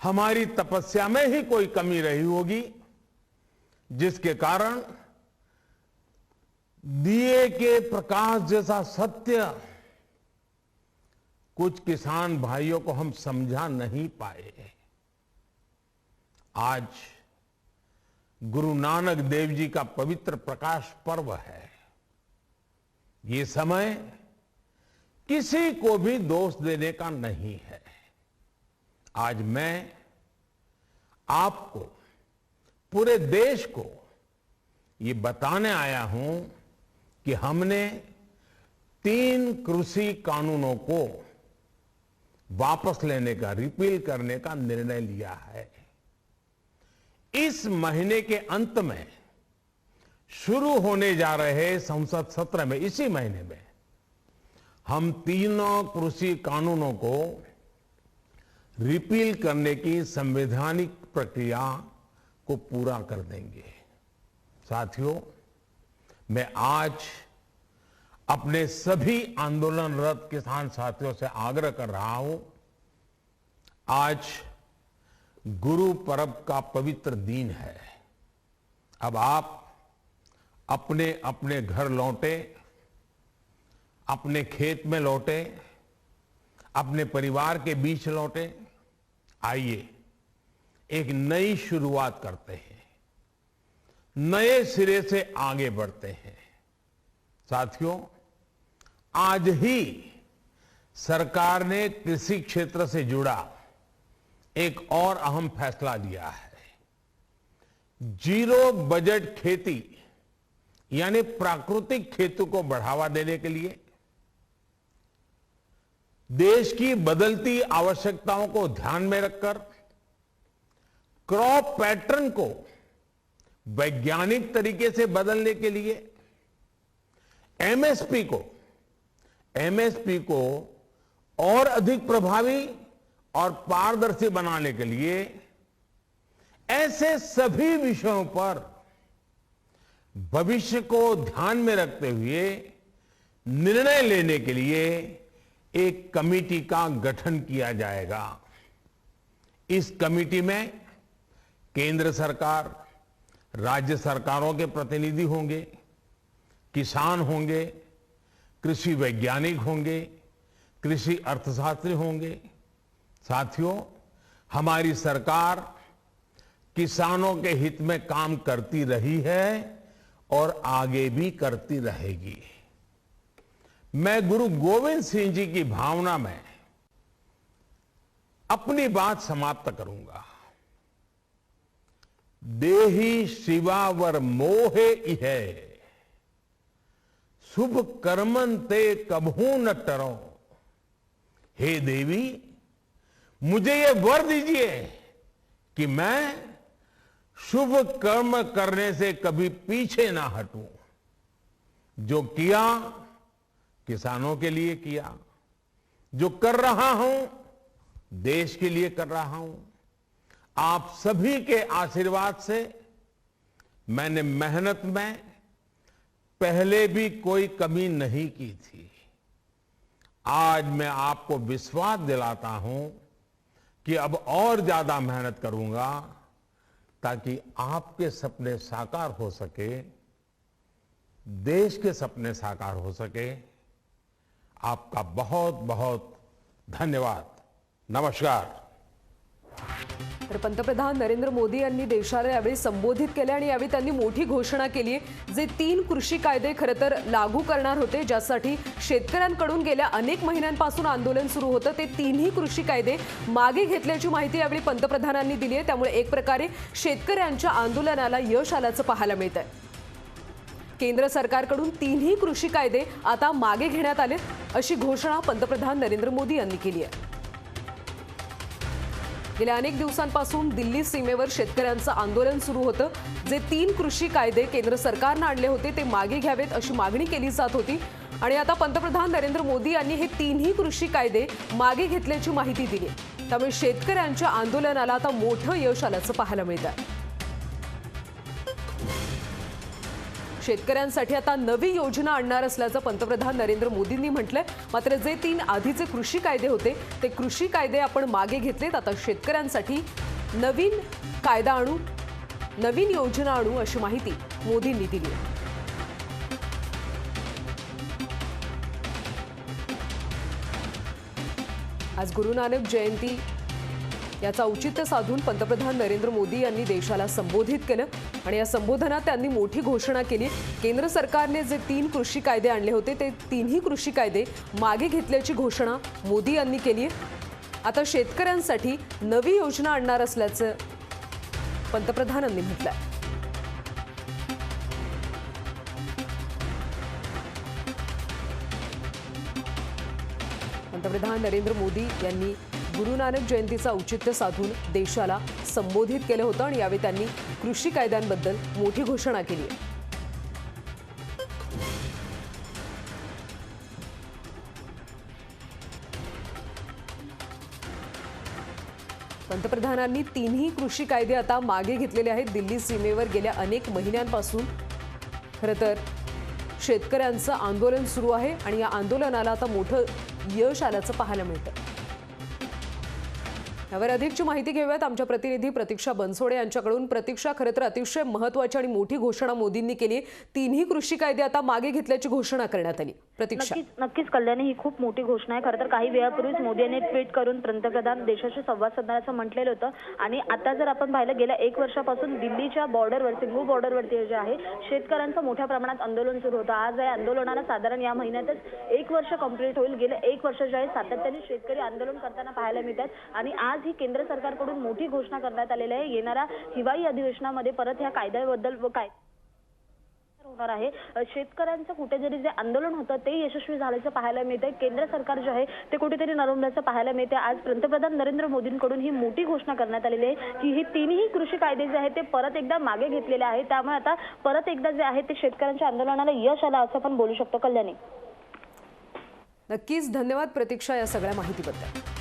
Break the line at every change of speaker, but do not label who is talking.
हमारी तपस्या में ही कोई कमी रही होगी, जिसके कारण दिए के प्रकाश जैसा सत्य कुछ किसान भाइयों को हम समझा नहीं पाए। आज गुरु नानक देव जी का पवित्र प्रकाश पर्व है। ये समय किसी को भी दोष देने का नहीं है। आज मैं आपको, पूरे देश को ये बताने आया हूं कि हमने 3 कृषि कानूनों को वापस लेने का, रिपील करने का निर्णय लिया है। इस महीने के अंत में शुरू होने जा रहे संसद सत्र में, इसी महीने में हम 3 कृषि कानूनों को रिपील करने की संवैधानिक प्रक्रिया को पूरा कर देंगे। साथियों, मैं आज अपने सभी आंदोलनरत किसान साथियों से आग्रह कर रहा हूं, आज गुरु पर्व का पवित्र दिन है। अब आप अपने अपने घर लौटे, अपने खेत में लौटे, अपने परिवार के बीच लौटे। आइए एक नई शुरुआत करते हैं, नए सिरे से आगे बढ़ते हैं। साथियों, आज ही सरकार ने कृषि क्षेत्र से जुड़ा एक और अहम फैसला लिया है। जीरो बजट खेती यानी प्राकृतिक खेती को बढ़ावा देने के लिए, देश की बदलती आवश्यकताओं को ध्यान में रखकर क्रॉप पैटर्न को वैज्ञानिक तरीके से बदलने के लिए एमएसपी को और अधिक प्रभावी और पारदर्शी बनाने के लिए ऐसे सभी विषयों पर भविष्य को ध्यान में रखते हुए निर्णय लेने के लिए एक कमेटी का गठन किया जाएगा। इस कमेटी में केंद्र सरकार, राज्य सरकारों के प्रतिनिधि होंगे, किसान होंगे, कृषि वैज्ञानिक होंगे, कृषि अर्थशास्त्री होंगे। साथियों, हमारी सरकार किसानों के हित में काम करती रही है और आगे भी करती रहेगी। मैं गुरु गोविंद सिंह जी की भावना में अपनी बात समाप्त करूंगा। देहि शिवावर मोहे इहे, शुभ कर्मन ते कभू न टरो। हे देवी, मुझे ये वर दीजिए कि मैं शुभ कर्म करने से कभी पीछे ना हटूं। जो किया किसानों के लिए किया, जो कर रहा हूं देश के लिए कर रहा हूं। आप सभी के आशीर्वाद से मैंने मेहनत में पहले भी कोई कमी नहीं की थी। आज मैं आपको विश्वास दिलाता हूं कि अब और ज्यादा मेहनत करूंगा ताकि आपके सपने साकार हो सके, देश के सपने साकार हो सके। आपका बहुत बहुत धन्यवाद। नमस्कार।
तर पंतप्रधान नरेंद्र मोदी यांनी देशाला यावेळी संबोधित केले आणि यावेळी त्यांनी मोठी घोषणा केली, जे 3 कृषी कायदे खरं तर लागू करणार होते, ज्यासाठी शेतकऱ्यांकडून गेल्या अनेक महिन्यांपासून आंदोलन सुरू होतं। ते 3ही कृषी कायदे मागे घेतल्याची माहिती यावेळी पंतप्रधानांनी दिली आहे। त्यामुळे एक प्रकारे शेतकऱ्यांच्या आंदोलनाला यश आल्याचं पाहायला मिळतंय। केंद्र सरकारकडून 3ही कृषी कायदे आता मागे घेण्यात आले, अशी घोषणा पंतप्रधान नरेंद्र मोदी यांनी केली आहे। गेल्या अनेक दिवसांपासून दिल्ली सीमेवर शेतकऱ्यांचं आंदोलन सुरू होतं। जे 3 कृषी कायदे केंद्र सरकारने आणले होते ते मागे घ्यावेत अशी मागणी केली जात होती आणि आता पंतप्रधान नरेंद्र मोदी यांनी हे 3ही कृषी कायदे मागे घेतल्याची माहिती दिली। त्यामुळे शेतकऱ्यांच्या आंदोलनाला आता मोठं यश आल्याचं पाहायला मिळतंय। शेतकऱ्यांसाठी आता नवी योजना आणणार असल्याचं पंतप्रधान नरेंद्र मोदींनी म्हटलंय। मात्र जे 3 आधीचे कृषी कायदे होते ते कृषी कायदे आपण मागे घेतलेत। आता शेतकऱ्यांसाठी नवीन कायदा आणू, नवीन योजना आणू अशी माहिती मोदींनी दिली आहे। आज गुरु नानक जयंती याचा औचित्य साधून पंतप्रधान नरेंद्र मोदी यांनी देशाला संबोधित केलं आणि या संबोधनात त्यांनी मोठी घोषणा केली। केंद्र सरकारने जे 3 कृषी कायदे आणले होते ते 3ही कृषी कायदे मागे घेतल्याची घोषणा मोदी यांनी केली आहे। आता शेतकऱ्यांसाठी नवी योजना आणणार असल्याचं पंतप्रधानांनी म्हटलंय। पंतप्रधान नरेंद्र मोदी यांनी गुरु नानक जयंतीचं औचित्य साधून देशाला संबोधित केलं होतं आणि यावेळी त्यांनी कृषी कायद्यांबद्दल मोठी घोषणा केली आहे। पंतप्रधानांनी 3ही कृषी कायदे आता मागे घेतलेले आहेत। दिल्ली सीमेवर गेल्या अनेक महिन्यांपासून खरं तर शेतकऱ्यांचं आंदोलन सुरू आहे आणि या आंदोलनाला आता मोठं यश आल्याचं पाहायला मिळतं। यावर अधिकची माहिती घेऊयात आमच्या प्रतिनिधी प्रतीक्षा बनसोडे यांच्याकडून। प्रतीक्षा, खरं तर अतिशय महत्त्वाची आणि मोठी घोषणा मोदींनी केली आहे। 3ही कृषी कायदे आता मागे घेतल्याची घोषणा करण्यात आली। प्रतीक्षा,
नक्कीच कल्याणी, ही खूप मोठी घोषणा आहे। खरं तर काही वेळापूर्वीच मोदी यांनी ट्विट करून पंतप्रधान देशाशी संवाद साधण्याचं म्हटलेलं होतं आणि आता जर आपण पाहिलं गेल्या 1 वर्षापासून दिल्लीच्या बॉर्डरवर, सिंघू बॉर्डरवरती जे आहे शेतकऱ्यांचं मोठ्या प्रमाणात आंदोलन सुरू होतं। आज या आंदोलनाला साधारण या महिन्यातच 1 वर्ष कंप्लीट होईल। गेले 1 वर्ष जे आहे सातत्याने शेतकरी आंदोलन करताना पाहायला मिळतात आणि आज ही केंद्र सरकारकडून मोठी घोषणा करण्यात आलेली आहे। येणाऱ्या हिवाळी अधिवेशनामध्ये परत ह्या कायद्याबद्दल होणार आहे। शेतकऱ्यांचं कुठेतरी जे आंदोलन होतं ते यशस्वी झाल्याचं पाहायला मिळतंय। केंद्र सरकार जे आहे ते कुठेतरी नरमल्याचं पाहायला मिळते। आज पंतप्रधान नरेंद्र मोदींकडून ही मोठी घोषणा करण्यात आलेली आहे की ही 3ही कृषी कायदे जे आहेत ते परत एकदा मागे घेतलेले आहेत। त्यामुळे आता परत एकदा जे आहे ते शेतकऱ्यांच्या आंदोलनाला यश आलं असं आपण बोलू शकतो। कल्याणी,
नक्कीच धन्यवाद प्रतीक्षा या सगळ्या माहितीबद्दल।